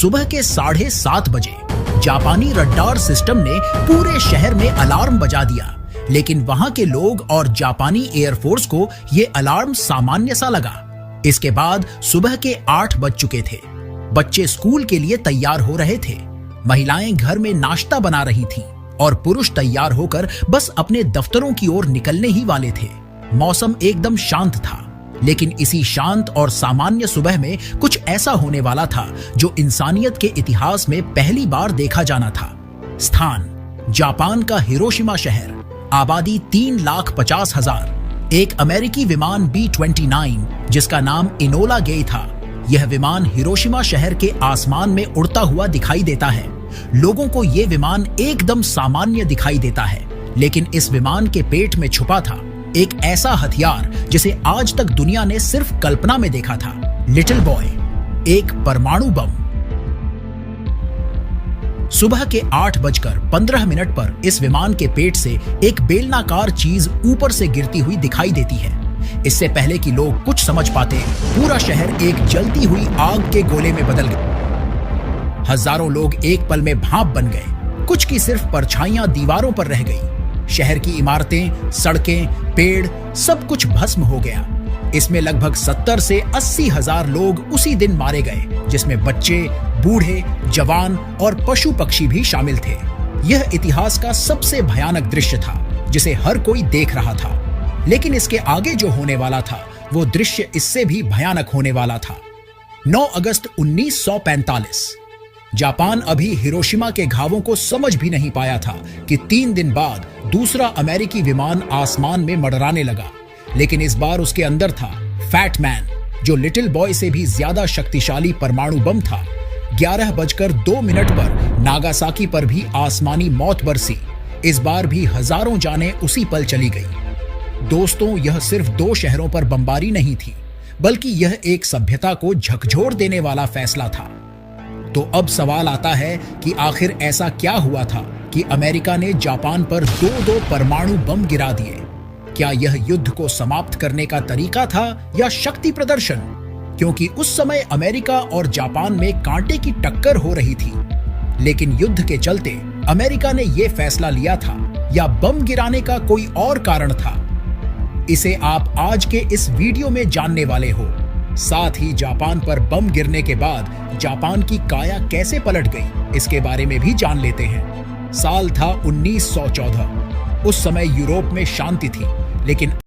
सुबह के 7:30 बजे जापानी रडार सिस्टम ने पूरे शहर में अलार्म बजा दिया, लेकिन वहां के लोग और जापानी एयरफोर्स को यह अलार्म सामान्य सा लगा। इसके बाद सुबह के 8 बज चुके थे। बच्चे स्कूल के लिए तैयार हो रहे थे, महिलाएं घर में नाश्ता बना रही थीं और पुरुष तैयार होकर बस अपने दफ्तरों की ओर निकलने ही वाले थे। मौसम एकदम शांत था, लेकिन इसी शांत और सामान्य सुबह में कुछ ऐसा होने वाला था जो इंसानियत के इतिहास में पहली बार देखा जाना था। स्थान जापान का हिरोशिमा शहर, आबादी 3,50,000। एक अमेरिकी विमान B-29 जिसका नाम इनोला गे था। यह विमान हिरोशिमा शहर के आसमान में उड़ता हुआ दिखाई देता है। लोगों को यह विमान एकदम सामान्य दिखाई देता है, लेकिन इस विमान के पेट में छुपा था एक ऐसा हथियार जिसे आज तक दुनिया ने सिर्फ कल्पना में देखा था। लिटिल बॉय, एक परमाणु बम। सुबह के 8:15 पर इस विमान के पेट से एक बेलनाकार चीज ऊपर से गिरती हुई दिखाई देती है। इससे पहले कि लोग कुछ समझ पाते, पूरा शहर एक जलती हुई आग के गोले में बदल गया। हजारों लोग एक पल में भाप बन गए। कुछ की सिर्फ परछाइयां दीवारों पर रह गई। शहर की इमारतें, सड़कें, पेड़, सब कुछ भस्म हो गया। इसमें लगभग 70 से 80 हजार लोग उसी दिन मारे गए, जिसमें बच्चे, बूढ़े, जवान और पशु पक्षी भी शामिल थे। यह इतिहास का सबसे भयानक दृश्य था जिसे हर कोई देख रहा था, लेकिन इसके आगे जो होने वाला था वो दृश्य इससे भी भयानक होने वाला था। 9 अगस्त 1945। जापान अभी हिरोशिमा के घावों को समझ भी नहीं पाया था कि 3 दिन बाद दूसरा अमेरिकी विमान आसमान में मंडराने लगा, लेकिन इस बार उसके अंदर था फैट मैन, जो लिटिल बॉय से भी ज्यादा शक्तिशाली परमाणु बम था। 11:02 पर नागासाकी पर भी आसमानी मौत बरसी। इस बार भी हजारों जानें उसी पल चली गई। दोस्तों, यह सिर्फ 2 शहरों पर बमबारी नहीं थी, बल्कि यह एक सभ्यता को झकझोर देने वाला फैसला था। तो अब सवाल आता है कि आखिर ऐसा क्या हुआ था कि अमेरिका ने जापान पर 2 परमाणु बम गिरा दिए? क्या यह युद्ध को समाप्त करने का तरीका था या शक्ति प्रदर्शन? क्योंकि उस समय अमेरिका और जापान में कांटे की टक्कर हो रही थी, लेकिन युद्ध के चलते अमेरिका ने यह फैसला लिया था या बम गिराने का कोई और कारण था? इसे आप आज के इस वीडियो में जानने वाले हो। साथ ही जापान पर बम गिरने के बाद जापान की काया कैसे पलट गई, इसके बारे में भी जान लेते हैं। साल था 1914। उस समय यूरोप में शांति थी, लेकिन